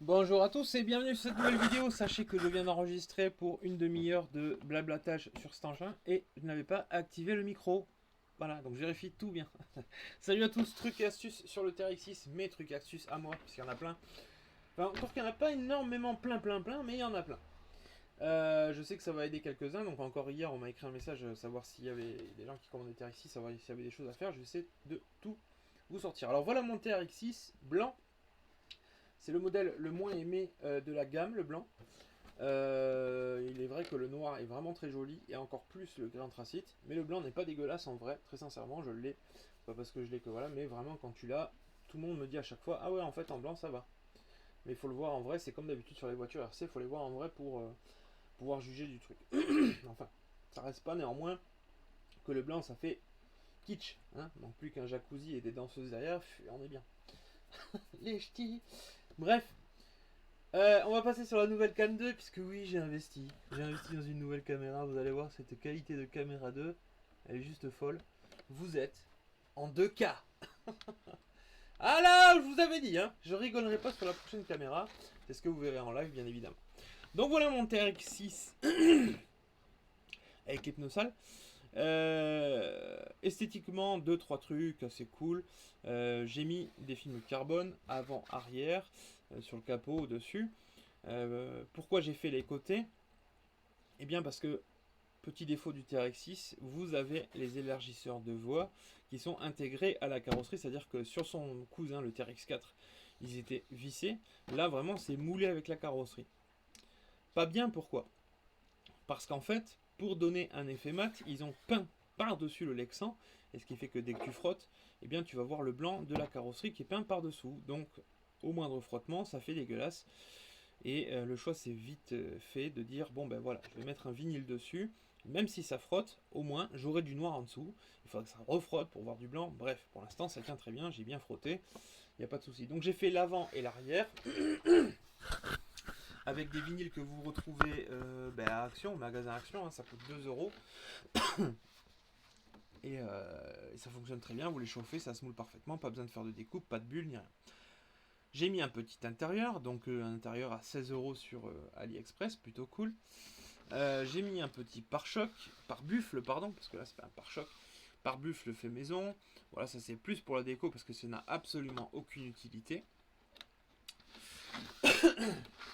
Bonjour à tous et bienvenue sur cette nouvelle vidéo. Sachez que je viens d'enregistrer pour une demi-heure de blablatage sur cet engin et je n'avais pas activé le micro. Voilà, donc je vérifie tout bien. Salut à tous, trucs et astuces sur le TRX6, mes trucs et astuces à moi, puisqu'il y en a plein. Enfin, encore qu'il n'y en a pas énormément plein, mais il y en a plein. Je sais que ça va aider quelques-uns, donc encore hier on m'a écrit un message, savoir s'il y avait des gens qui commandent des TRX6, savoir s'il y avait des choses à faire. Je vais essayer de tout vous sortir. Alors voilà mon TRX6 blanc. C'est le modèle le moins aimé de la gamme, le blanc. Il est vrai que le noir est vraiment très joli, et encore plus le gris anthracite. Mais le blanc n'est pas dégueulasse en vrai, très sincèrement, je l'ai. Pas parce que je l'ai que voilà, mais vraiment quand tu l'as, tout le monde me dit à chaque fois, ah ouais en fait en blanc ça va. Mais il faut le voir en vrai, c'est comme d'habitude sur les voitures RC, il faut les voir en vrai pour pouvoir juger du truc. Enfin, ça reste pas néanmoins que le blanc ça fait kitsch, hein. Donc plus qu'un jacuzzi et des danseuses derrière, on est bien. Les ch'tis. Bref, on va passer sur la nouvelle Cam 2, puisque oui, j'ai investi. J'ai investi dans une nouvelle caméra, vous allez voir cette qualité de caméra 2, elle est juste folle. Vous êtes en 2K. Ah là, je vous avais dit, hein, je rigolerai pas sur la prochaine caméra, c'est ce que vous verrez en live, bien évidemment. Donc voilà mon TRX6 avec Hypnosal. Esthétiquement, 2-3 trucs assez cool. J'ai mis des films carbone avant-arrière sur le capot au-dessus. Pourquoi j'ai fait les côtés? Eh bien parce que, petit défaut du TRX6, vous avez les élargisseurs de voie qui sont intégrés à la carrosserie, c'est-à-dire que sur son cousin, le TRX4, ils étaient vissés. Là, vraiment, c'est moulé avec la carrosserie. Pas bien, pourquoi? Parce qu'en fait, pour donner un effet mat, ils ont peint par-dessus le Lexan, et ce qui fait que dès que tu frottes, eh bien, tu vas voir le blanc de la carrosserie qui est peint par-dessous. Donc, au moindre frottement, ça fait dégueulasse. Et le choix s'est vite fait de dire, bon ben voilà, je vais mettre un vinyle dessus, même si ça frotte, au moins j'aurai du noir en dessous. Il faudra que ça refrotte pour voir du blanc. Bref, pour l'instant ça tient très bien, j'ai bien frotté, il n'y a pas de souci. Donc j'ai fait l'avant et l'arrière, avec des vinyles que vous retrouvez à Action, au magasin Action, hein, ça coûte 2 euros. Et ça fonctionne très bien, vous les chauffez, ça se moule parfaitement, pas besoin de faire de découpe, pas de bulles, ni rien. J'ai mis un petit intérieur, donc un intérieur à 16 euros sur AliExpress, plutôt cool. J'ai mis un petit pare-choc, pare-buffle, pardon, parce que là c'est pas un pare-choc, pare-buffle fait maison. Voilà, ça c'est plus pour la déco parce que ça n'a absolument aucune utilité.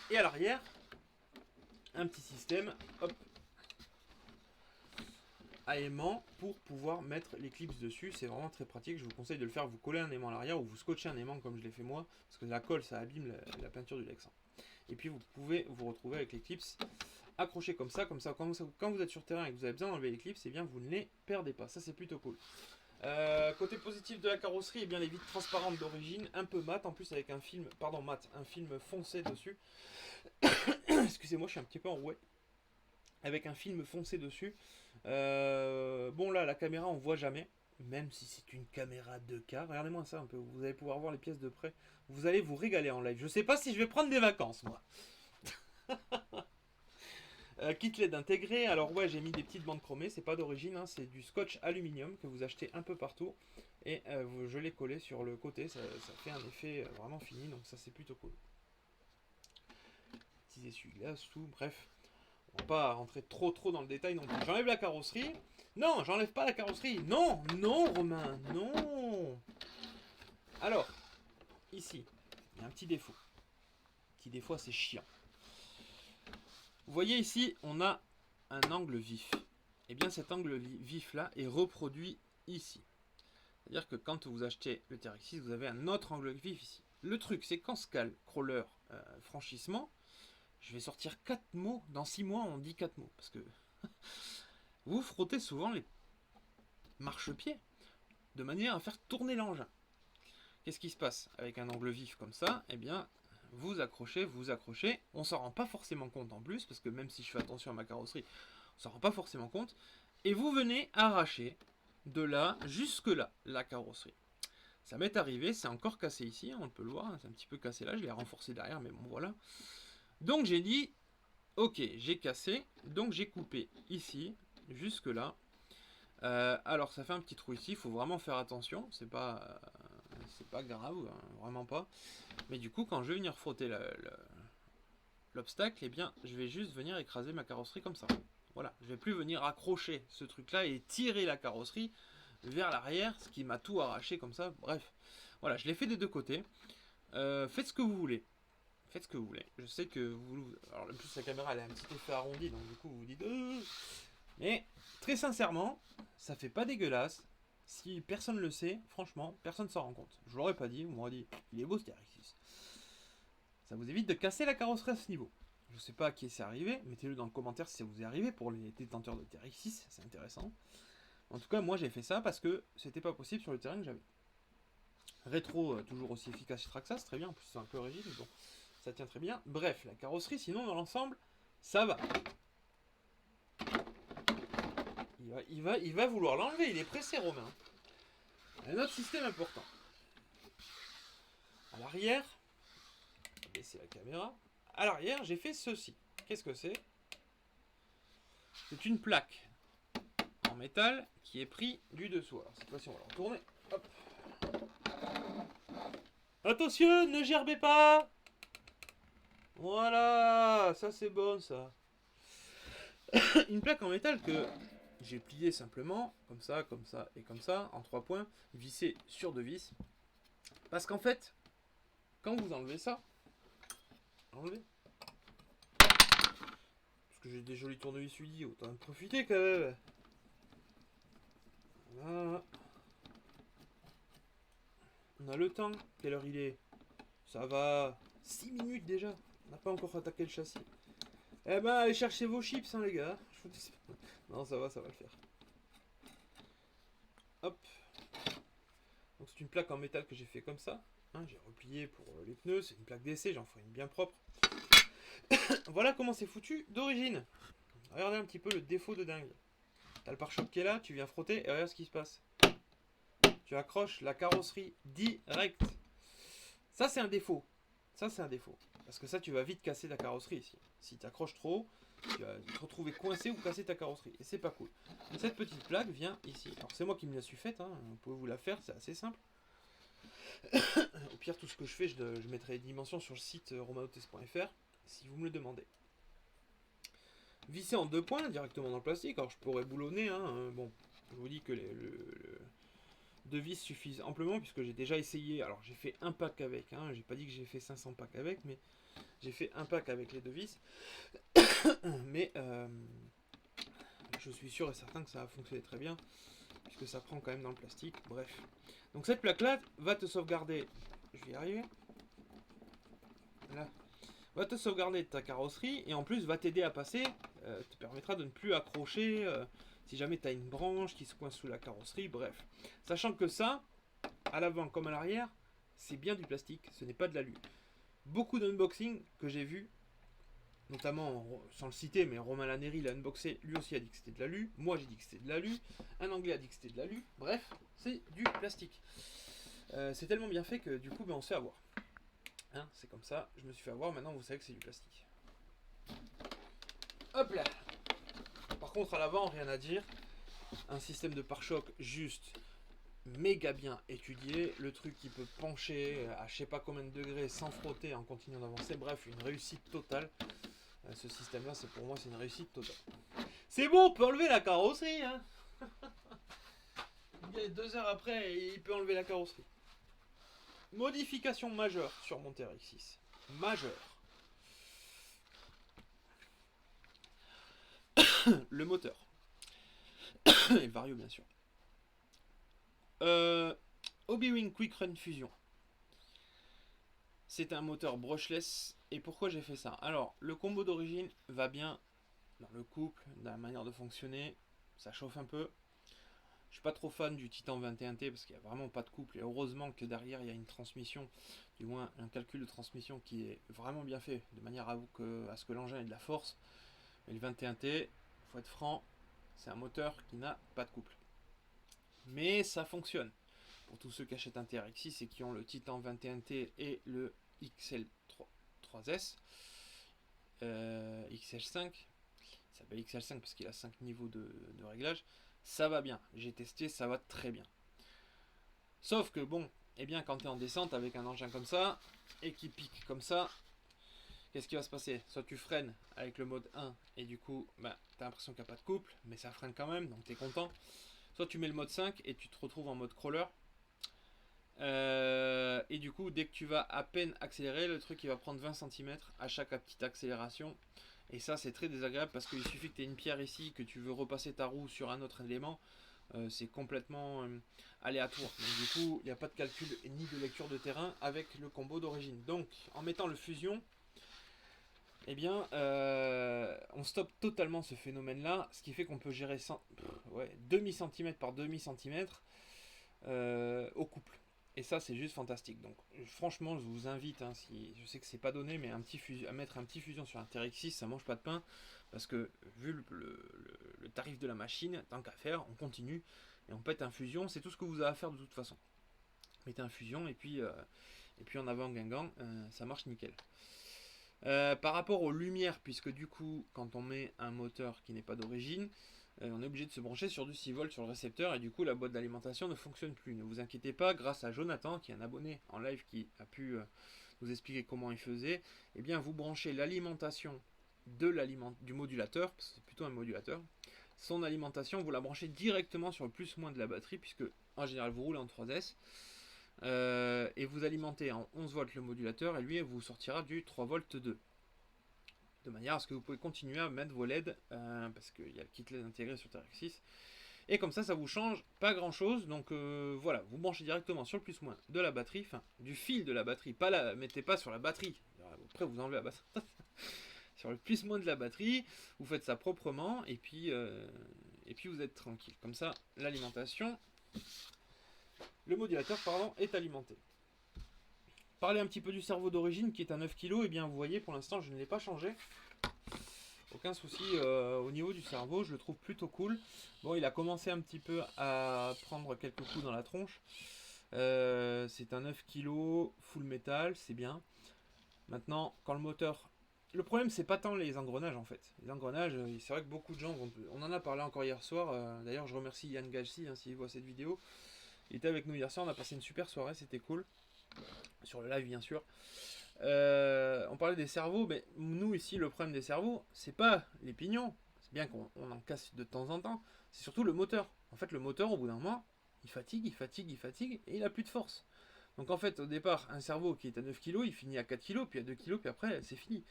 Et à l'arrière, un petit système, hop, à aimant pour pouvoir mettre les clips dessus. C'est vraiment très pratique. Je vous conseille de le faire. Vous collez un aimant à l'arrière ou vous scotchez un aimant comme je l'ai fait moi, parce que la colle ça abîme la peinture du Lexan. Et puis vous pouvez vous retrouver avec les clips accrochés comme ça quand vous êtes sur terrain et que vous avez besoin d'enlever les clips, eh bien vous ne les perdez pas. Ça c'est plutôt cool. Côté positif de la carrosserie, eh bien les vitres transparentes d'origine, un peu mat, en plus avec un film, pardon mat, un film foncé dessus. Excusez-moi, je suis un petit peu enroué. Avec un film foncé dessus. Bon là, la caméra on voit jamais, même si c'est une caméra 2K. Regardez-moi ça un peu, vous allez pouvoir voir les pièces de près. Vous allez vous régaler en live. Je sais pas si je vais prendre des vacances moi. Kit LED intégré, alors ouais j'ai mis des petites bandes chromées, c'est pas d'origine, hein, c'est du scotch aluminium que vous achetez un peu partout. Et je l'ai collé sur le côté, ça fait un effet vraiment fini, donc ça c'est plutôt cool. Petits essuie-glaces, tout, bref. On va pas rentrer trop dans le détail non plus. J'enlève la carrosserie. Non, j'enlève pas la carrosserie. Non, non Romain, non. Alors, ici, il y a un petit défaut. Petit défaut assez chiant. Vous voyez ici, on a un angle vif. Et bien cet angle vif là est reproduit ici. C'est-à-dire que quand vous achetez le TRX6, vous avez un autre angle vif ici. Le truc, c'est qu'en scale, crawler, franchissement, je vais sortir 4 mots. Dans 6 mois, on dit 4 mots. Parce que vous frottez souvent les marchepieds de manière à faire tourner l'engin. Qu'est-ce qui se passe avec un angle vif comme ça? Eh bien, vous accrochez, on s'en rend pas forcément compte en plus, parce que même si je fais attention à ma carrosserie, on s'en rend pas forcément compte, et vous venez arracher de là jusque là la carrosserie. Ça m'est arrivé, c'est encore cassé ici, on peut le voir, hein, c'est un petit peu cassé là, je l'ai renforcé derrière, mais bon voilà. Donc j'ai dit, ok, j'ai cassé, donc j'ai coupé ici, jusque là. Alors ça fait un petit trou ici, il faut vraiment faire attention, c'est pas c'est pas grave, hein, vraiment pas. Mais du coup, quand je vais venir frotter l'obstacle, eh bien, je vais juste venir écraser ma carrosserie comme ça. Voilà, je vais plus venir accrocher ce truc-là et tirer la carrosserie vers l'arrière, ce qui m'a tout arraché comme ça. Bref, voilà, je l'ai fait des deux côtés. Faites ce que vous voulez. Faites ce que vous voulez. Je sais que vous... Alors, en plus, la caméra, elle a un petit effet arrondi, donc du coup, vous vous dites... Mais, très sincèrement, ça fait pas dégueulasse. Si personne le sait, franchement, personne s'en rend compte. Je l'aurais pas dit, vous m'aurez dit, il est beau ce TRX6. Ça vous évite de casser la carrosserie à ce niveau. Je sais pas à qui c'est arrivé, mettez-le dans le commentaire si ça vous est arrivé pour les détenteurs de TRX6, c'est intéressant. En tout cas, moi j'ai fait ça parce que c'était pas possible sur le terrain que j'avais. Rétro, toujours aussi efficace chez Traxxas, très bien, en plus c'est un peu rigide, mais bon, ça tient très bien. Bref, la carrosserie, sinon dans l'ensemble, ça va. Il va vouloir l'enlever, il est pressé Romain. Un autre système important. À l'arrière, baisser la caméra. À l'arrière, j'ai fait ceci. Qu'est-ce que c'est? C'est une plaque en métal qui est pris du dessous. Alors cette fois-ci, on va la retourner. Hop. Attention, ne gerbez pas. Voilà, ça c'est bon ça. Une plaque en métal que j'ai pliée simplement, comme ça et comme ça, en 3 points, vissée sur 2 vis. Parce qu'en fait, quand vous enlevez ça, enlevez. Parce que j'ai des jolis tournevis UDI, autant en profiter quand même. Voilà. On a le temps. Quelle heure il est? Ça va. 6 minutes déjà. On n'a pas encore attaqué le châssis. Eh ben, allez chercher vos chips, hein, les gars. Non, ça va le faire. Hop. Donc c'est une plaque en métal que j'ai fait comme ça. Hein, j'ai replié pour les pneus. C'est une plaque d'essai, j'en ferai une bien propre. Voilà comment c'est foutu d'origine. Regardez un petit peu le défaut de dingue. T'as le pare-choc qui est là, tu viens frotter et regarde ce qui se passe. Tu accroches la carrosserie direct. Ça c'est un défaut. Ça c'est un défaut. Parce que ça tu vas vite casser ta carrosserie ici. Si tu accroches trop, tu vas te retrouver coincé ou casser ta carrosserie. Et c'est pas cool. Cette petite plaque vient ici. Alors c'est moi qui me la suis faite. Hein. Vous pouvez vous la faire, c'est assez simple. Au pire tout ce que je fais, je mettrai les dimensions sur le site romanotes.fr si vous me le demandez. Visser en 2 points directement dans le plastique. Alors je pourrais boulonner. Hein. Bon, je vous dis que le 2 vis suffisent amplement puisque j'ai déjà essayé. Alors j'ai fait un pack avec. Hein. J'ai pas dit que j'ai fait 500 packs avec, mais j'ai fait un pack avec les 2 vis. Mais je suis sûr et certain que ça va fonctionner très bien puisque ça prend quand même dans le plastique. Bref. Donc cette plaque là va te sauvegarder. Je vais y arriver. Là. Va te sauvegarder ta carrosserie et en plus va t'aider à passer. Te permettra de ne plus accrocher si jamais tu as une branche qui se coince sous la carrosserie. Bref. Sachant que ça, à l'avant comme à l'arrière, c'est bien du plastique. Ce n'est pas de l'alu. Beaucoup d'unboxing que j'ai vu, notamment, sans le citer, mais Romain Laneri l'a unboxé, lui aussi a dit que c'était de l'alu. Moi j'ai dit que c'était de l'alu. Un anglais a dit que c'était de l'alu. Bref, c'est du plastique. C'est tellement bien fait que du coup, on se fait avoir. Hein, c'est comme ça, je me suis fait avoir, maintenant vous savez que c'est du plastique. Hop là. Par contre à l'avant, rien à dire. Un système de pare-choc juste méga bien étudié. Le truc qui peut pencher à je sais pas combien de degrés sans frotter en continuant d'avancer. Bref, une réussite totale. Ce système là, pour moi, c'est une réussite totale. C'est bon, on peut enlever la carrosserie. Hein. 2 heures après, il peut enlever la carrosserie. Modification majeure sur mon TRX6. Majeure. Le moteur. Et le vario, bien sûr. Obi-Wan Quick Run Fusion. C'est un moteur brushless. Et pourquoi j'ai fait ça? Alors, le combo d'origine va bien dans le couple, dans la manière de fonctionner. Ça chauffe un peu. Je suis pas trop fan du Titan 21T parce qu'il n'y a vraiment pas de couple. Et heureusement que derrière, il y a une transmission, du moins un calcul de transmission qui est vraiment bien fait, de manière à ce que l'engin ait de la force. Mais le 21T, faut être franc, c'est un moteur qui n'a pas de couple. Mais ça fonctionne. Pour tous ceux qui achètent un TRX6 et qui ont le Titan 21T et le XL3S, XL5, il s'appelle XL5 parce qu'il a 5 niveaux de réglage, ça va bien. J'ai testé, ça va très bien. Sauf que bon, eh bien quand tu es en descente avec un engin comme ça, et qui pique comme ça, qu'est-ce qui va se passer? Soit tu freines avec le mode 1, et du coup, bah, tu as l'impression qu'il n'y a pas de couple, mais ça freine quand même, donc tu es content. Soit tu mets le mode 5, et tu te retrouves en mode crawler. Et du coup, dès que tu vas à peine accélérer, le truc il va prendre 20 cm à chaque petite accélération. Et ça, c'est très désagréable parce qu'il suffit que tu aies une pierre ici, que tu veux repasser ta roue sur un autre élément. C'est complètement aléatoire. Donc, du coup, il n'y a pas de calcul ni de lecture de terrain avec le combo d'origine. Donc, en mettant le fusion, eh bien, on stoppe totalement ce phénomène-là, ce qui fait qu'on peut gérer demi centimètre par demi centimètre au couple. Et ça, c'est juste fantastique. Donc, franchement, je vous invite, hein, si je sais que c'est pas donné, mais à mettre un petit fusion sur un TRX6, ça mange pas de pain. Parce que, vu le tarif de la machine, tant qu'à faire, on continue et on pète un fusion. C'est tout ce que vous avez à faire de toute façon. Mettez un fusion et puis en avant Guingamp, ça marche nickel. Par rapport aux lumières, puisque du coup, quand on met un moteur qui n'est pas d'origine, on est obligé de se brancher sur du 6 volts sur le récepteur et du coup la boîte d'alimentation ne fonctionne plus. Ne vous inquiétez pas, grâce à Jonathan, qui est un abonné en live qui a pu nous expliquer comment il faisait, eh bien vous branchez l'alimentation du modulateur, parce que c'est plutôt un modulateur, son alimentation, vous la branchez directement sur le plus-moins de la batterie, puisque en général vous roulez en 3S, et vous alimentez en 11 volts le modulateur, et lui vous sortira du 3 volts 2. De manière à ce que vous pouvez continuer à mettre vos LED, parce qu'il y a le kit LED intégré sur TRX6. Et comme ça, ça vous change pas grand chose. Donc voilà, vous branchez directement sur le plus-moins de la batterie, enfin du fil de la batterie. Mettez pas sur la batterie. Après, vous enlevez la batterie. Sur le plus-moins de la batterie, vous faites ça proprement et puis vous êtes tranquille. Comme ça, l'alimentation, le modulateur, pardon, est alimenté. Parler un petit peu du cerveau d'origine qui est à 9 kg, et bien vous voyez pour l'instant je ne l'ai pas changé. Aucun souci au niveau du cerveau, je le trouve plutôt cool. Bon, il a commencé un petit peu à prendre quelques coups dans la tronche. C'est un 9 kg full métal, c'est bien. Maintenant, quand le moteur... Le problème, c'est pas tant les engrenages en fait. Les engrenages, c'est vrai que beaucoup de gens vont... On en a parlé encore hier soir. D'ailleurs, je remercie Yann Galsi s'il voit cette vidéo. Il était avec nous hier soir, on a passé une super soirée, c'était cool. Sur le live, bien sûr. On parlait des cerveaux, mais nous ici, le problème des cerveaux, c'est pas les pignons. C'est bien qu'on en casse de temps en temps. C'est surtout le moteur. En fait, le moteur, au bout d'un moment, il fatigue, et il a plus de force. Donc en fait, au départ, un cerveau qui est à 9 kg, il finit à 4 kg, puis à 2 kg, puis après, c'est fini.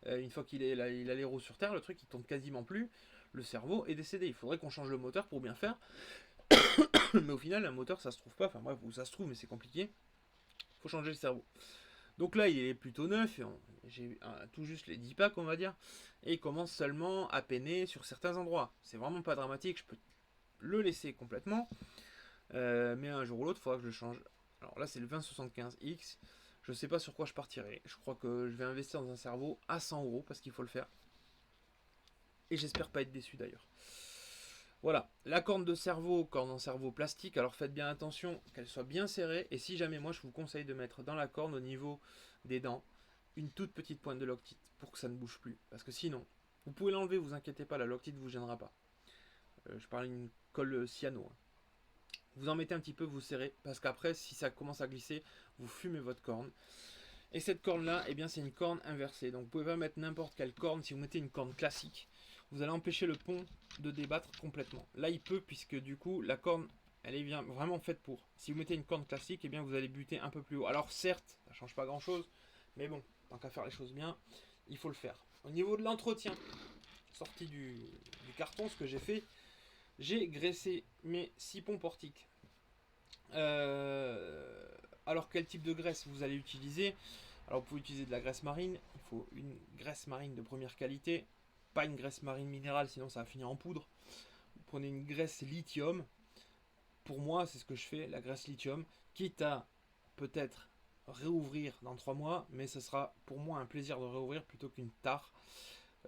Une fois qu'il a les roues sur terre, le truc, il tourne quasiment plus. Le cerveau est décédé. Il faudrait qu'on change le moteur pour bien faire. Mais au final, un moteur, ça se trouve pas. Enfin bref, ça se trouve, mais c'est compliqué. Il faut changer le cerveau. Donc là, il est plutôt neuf. J'ai tout juste les 10 packs, on va dire. Et il commence seulement à peiner sur certains endroits. C'est vraiment pas dramatique. Je peux le laisser complètement. Mais un jour ou l'autre, il faudra que je le change. Alors là, c'est le 2075X. Je sais pas sur quoi je partirai. Je crois que je vais investir dans un cerveau à 100 € parce qu'il faut le faire. Et j'espère pas être déçu d'ailleurs. Voilà, la corne en cerveau plastique, alors faites bien attention qu'elle soit bien serrée, et si jamais moi je vous conseille de mettre dans la corne au niveau des dents, une toute petite pointe de loctite pour que ça ne bouge plus, parce que sinon, vous pouvez l'enlever, vous inquiétez pas, la loctite ne vous gênera pas. Je parle d'une colle cyano. Vous en mettez un petit peu, vous serrez, parce qu'après, si ça commence à glisser, vous fumez votre corne. Et cette corne là, eh bien c'est une corne inversée, donc vous pouvez pas mettre n'importe quelle corne. Si vous mettez une corne classique, vous allez empêcher le pont de débattre complètement. Là il peut, puisque du coup la corne elle est bien, vraiment faite pour. Si vous mettez une corne classique, eh bien vous allez buter un peu plus haut. Alors certes, ça change pas grand chose, mais bon, tant qu'à faire les choses bien, il faut le faire. Au niveau de l'entretien, sorti du carton, ce que j'ai fait, j'ai graissé mes 6 ponts portiques. Alors quel type de graisse vous allez utiliser? Alors vous pouvez utiliser de la graisse marine, il faut une graisse marine de première qualité, pas une graisse marine minérale, sinon ça va finir en poudre. Vous prenez une graisse lithium, pour moi c'est ce que je fais, la graisse lithium, quitte à peut-être réouvrir dans 3 mois, mais ce sera pour moi un plaisir de réouvrir plutôt qu'une tare.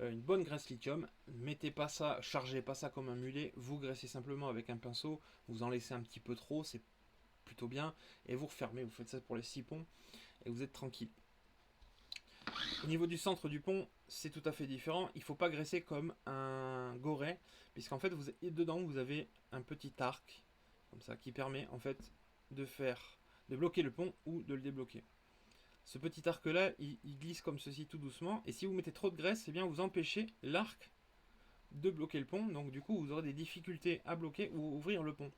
Une bonne graisse lithium, mettez pas ça, chargez pas ça comme un mulet, vous graissez simplement avec un pinceau, vous en laissez un petit peu trop, c'est plutôt bien, et vous refermez, vous faites ça pour les 6 ponts, et vous êtes tranquille. Au niveau du centre du pont, c'est tout à fait différent. Il ne faut pas graisser comme un goret, puisqu'en fait, dedans, vous avez un petit arc, comme ça, qui permet en fait de faire de bloquer le pont ou de le débloquer. Ce petit arc là, il glisse comme ceci tout doucement, et si vous mettez trop de graisse, eh bien vous empêchez l'arc de bloquer le pont, donc du coup vous aurez des difficultés à bloquer ou ouvrir le pont.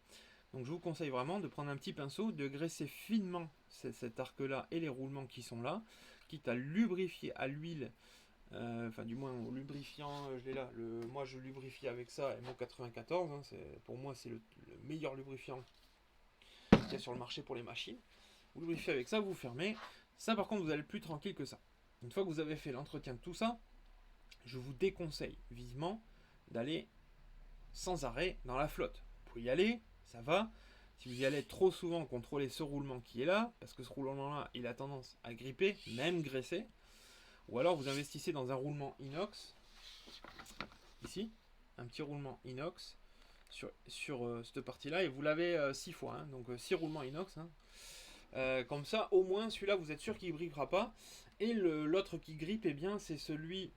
Donc je vous conseille vraiment de prendre un petit pinceau, de graisser finement cet arc là et les roulements qui sont là, quitte à lubrifier à l'huile, enfin du moins au lubrifiant, je l'ai là, moi je lubrifie avec ça, MO94, hein, pour moi c'est le meilleur lubrifiant qu'il y a sur le marché pour les machines. Vous lubrifiez avec ça, vous fermez, ça par contre vous allez plus tranquille que ça. Une fois que vous avez fait l'entretien de tout ça, je vous déconseille vivement d'aller sans arrêt dans la flotte. Vous pouvez y aller, ça va. Si vous y allez trop souvent, contrôlez ce roulement qui est là, parce que ce roulement-là, il a tendance à gripper, même graisser. Ou alors vous investissez dans un roulement inox, ici, un petit roulement inox sur cette partie-là, et vous l'avez 6 fois, hein, donc 6 roulements inox. Hein. Comme ça, au moins, celui-là, vous êtes sûr qu'il ne grippera pas. Et l'autre qui grippe, eh bien, c'est celui...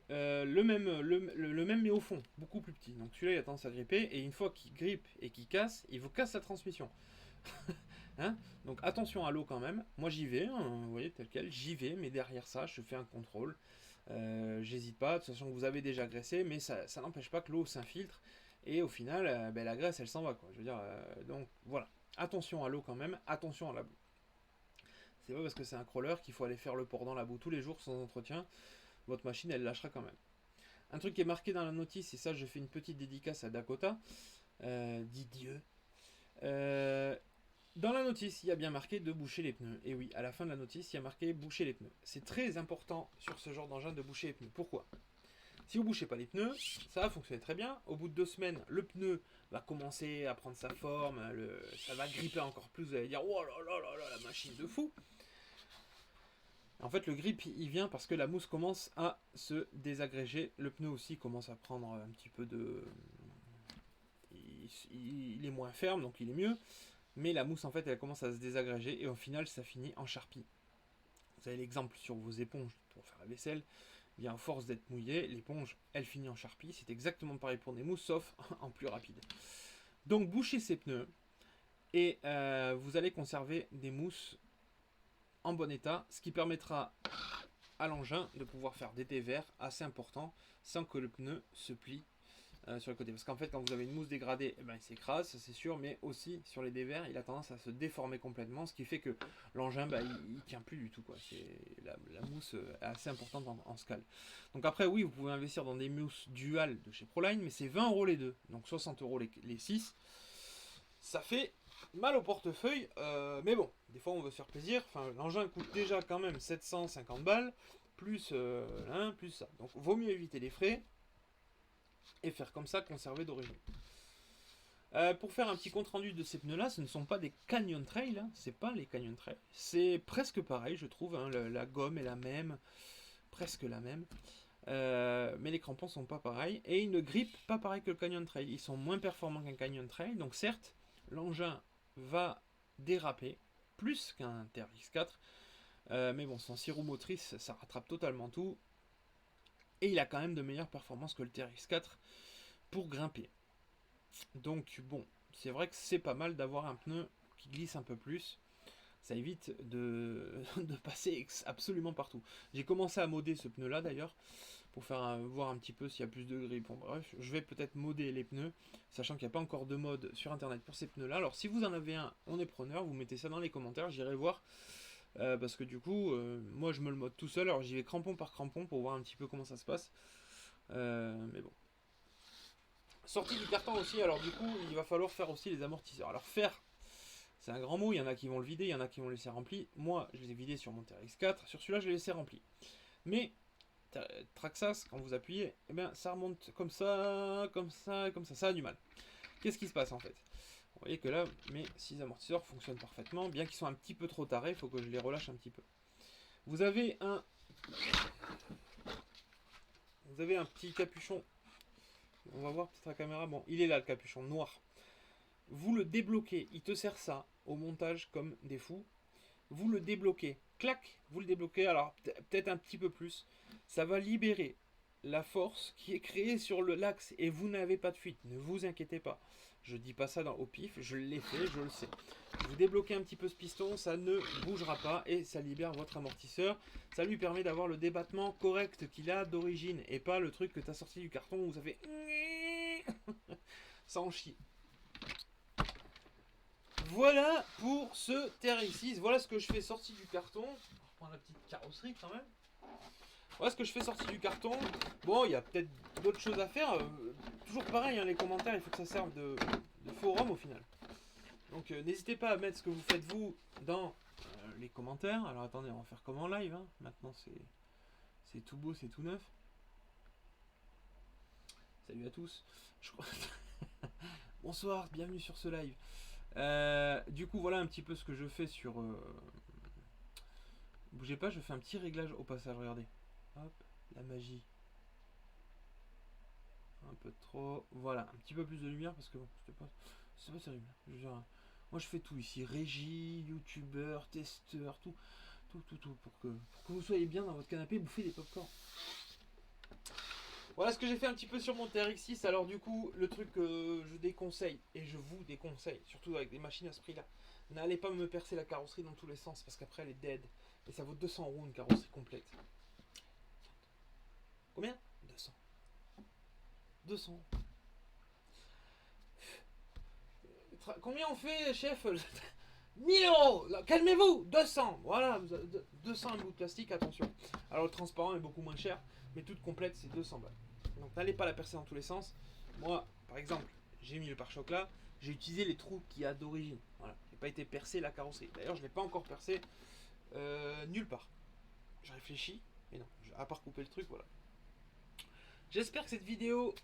le même mais au fond, beaucoup plus petit. Donc celui-là il a tendance à gripper, et une fois qu'il grippe et qu'il casse, il vous casse la transmission. Hein, donc attention à l'eau quand même. Moi j'y vais, hein, vous voyez tel quel, j'y vais, mais derrière ça je fais un contrôle. J'hésite pas, de toute façon vous avez déjà graissé, mais ça n'empêche pas que l'eau s'infiltre, et au final la graisse elle s'en va quoi. Je veux dire, donc voilà, attention à l'eau quand même, attention à la boue. C'est pas parce que c'est un crawler qu'il faut aller faire le port dans la boue tous les jours sans entretien. Votre machine elle lâchera quand même. Un truc qui est marqué dans la notice, et ça je fais une petite dédicace à Dakota, dit Dieu. Dans la notice, il y a bien marqué de boucher les pneus. Et oui, à la fin de la notice, il y a marqué boucher les pneus. C'est très important sur ce genre d'engin de boucher les pneus. Pourquoi ? Si vous ne bouchez pas les pneus, ça va fonctionner très bien. Au bout de 2 semaines, le pneu va commencer à prendre sa forme, ça va gripper encore plus. Vous allez dire, oh là là là là, la machine de fou. En fait, le grip, il vient parce que la mousse commence à se désagréger. Le pneu aussi commence à prendre un petit peu de... Il est moins ferme, donc il est mieux. Mais la mousse, en fait, elle commence à se désagréger. Et au final, ça finit en charpie. Vous avez l'exemple sur vos éponges pour faire la vaisselle. Eh bien, à force d'être mouillée, l'éponge, elle finit en charpie. C'est exactement pareil pour des mousses, sauf en plus rapide. Donc, bouchez ces pneus. Et vous allez conserver des mousses en bon état, ce qui permettra à l'engin de pouvoir faire des dévers assez importants sans que le pneu se plie sur le côté. Parce qu'en fait, quand vous avez une mousse dégradée, eh ben, il s'écrase, ça c'est sûr, mais aussi sur les dévers, il a tendance à se déformer complètement, ce qui fait que l'engin, il tient plus du tout, quoi. La mousse est assez importante en scale. Donc après, oui, vous pouvez investir dans des mousses dual de chez Proline, mais c'est 20 € les deux, donc 60 € les 6. Ça fait mal au portefeuille, mais bon, des fois on veut se faire plaisir. Enfin, l'engin coûte déjà quand même 750 balles, plus plus ça. Donc vaut mieux éviter les frais et faire comme ça, conserver d'origine. Pour faire un petit compte rendu de ces pneus là, ce ne sont pas des Canyon Trail, hein, c'est pas les Canyon Trail, c'est presque pareil je trouve, hein, la gomme est la même, presque la même. Mais les crampons sont pas pareils et ils ne grippent pas pareil que le Canyon Trail. Ils sont moins performants qu'un Canyon Trail, donc certes l'engin va déraper plus qu'un TRX4, mais bon, son 6 roues motrices ça rattrape totalement tout et il a quand même de meilleures performances que le TRX4 pour grimper. Donc bon, c'est vrai que c'est pas mal d'avoir un pneu qui glisse un peu plus. Ça évite de passer absolument partout. J'ai commencé à modder ce pneu là d'ailleurs pour faire voir un petit peu s'il y a plus de grip. Bon, bref, je vais peut-être modder les pneus, sachant qu'il n'y a pas encore de mode sur internet pour ces pneus là. Alors si vous en avez un, on est preneur, vous mettez ça dans les commentaires, j'irai voir. Parce que du coup, moi je me le mode tout seul, alors j'y vais crampon par crampon pour voir un petit peu comment ça se passe. Mais bon. Sortie du carton aussi, alors du coup, il va falloir faire aussi les amortisseurs. Alors faire, c'est un grand mot, il y en a qui vont le vider, il y en a qui vont le laisser rempli. Moi, je les ai vidés sur mon TRX4, sur celui-là, je l'ai laissé rempli. Mais, Traxxas, quand vous appuyez, eh bien, ça remonte comme ça, comme ça, comme ça a du mal. Qu'est-ce qui se passe en fait? Vous voyez que là, mes 6 amortisseurs fonctionnent parfaitement, bien qu'ils soient un petit peu trop tarés, il faut que je les relâche un petit peu. Vous avez un petit capuchon. On va voir peut-être la caméra. Bon, il est là le capuchon noir. Vous le débloquez. Il te sert ça au montage comme des fous. Vous le débloquez. Clac, vous le débloquez. Alors peut-être un petit peu plus. Ça va libérer la force qui est créée sur l'axe et vous n'avez pas de fuite. Ne vous inquiétez pas. Je dis pas ça au pif, je l'ai fait, je le sais. Vous débloquez un petit peu ce piston, ça ne bougera pas et ça libère votre amortisseur. Ça lui permet d'avoir le débattement correct qu'il a d'origine et pas le truc que tu as sorti du carton où ça fait... ça en chie. Voilà pour ce TRX6. Voilà ce que je fais sorti du carton. On va reprendre la petite carrosserie quand même. Voilà ce que je fais sorti du carton. Bon, il y a peut-être d'autres choses à faire. Toujours pareil, hein, les commentaires, il faut que ça serve de forum au final. Donc n'hésitez pas à mettre ce que vous faites vous dans les commentaires. Alors attendez, on va faire comme en live. Hein. Maintenant c'est tout beau, c'est tout neuf. Salut à tous. Bonsoir, bienvenue sur ce live. Du coup, voilà un petit peu ce que je fais sur... Bougez pas, je fais un petit réglage au passage, regardez. Hop, la magie. Un peu trop. Voilà, un petit peu plus de lumière parce que bon, c'est pas terrible. Moi je fais tout ici, régie, youtubeur, testeur, tout pour que vous soyez bien dans votre canapé, bouffer des popcorn. Voilà ce que j'ai fait un petit peu sur mon TRX6. Alors du coup, le truc que je déconseille, et je vous déconseille, surtout avec des machines à ce prix-là, n'allez pas me percer la carrosserie dans tous les sens parce qu'après elle est dead. Et ça vaut 200 € une carrosserie complète. Combien 200. 200. Combien on fait, chef 1000 €. Calmez-vous. 200. Voilà, 200 un bout de plastique, attention. Alors le transparent est beaucoup moins cher, mais toute complète c'est 200 balles. Donc n'allez pas la percer dans tous les sens. Moi, par exemple, j'ai mis le pare-choc là, j'ai utilisé les trous qu'il y a d'origine. Voilà, j'ai pas été percé la carrosserie. D'ailleurs, je l'ai pas encore percé nulle part. Je réfléchis, mais non, à part couper le truc, voilà. J'espère que cette vidéo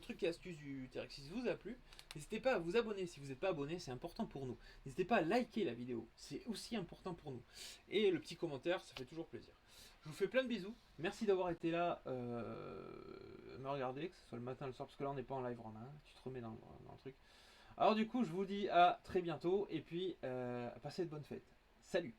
truc et astuce du TRX6 vous a plu. N'hésitez pas à vous abonner si vous n'êtes pas abonné, c'est important pour nous. N'hésitez pas à liker la vidéo, c'est aussi important pour nous. Et le petit commentaire, ça fait toujours plaisir. Je vous fais plein de bisous. Merci d'avoir été là, me regarder, que ce soit le matin, le soir, parce que là on n'est pas en live en main. Tu te remets dans le truc. Alors du coup, je vous dis à très bientôt et puis passez de bonnes fêtes. Salut!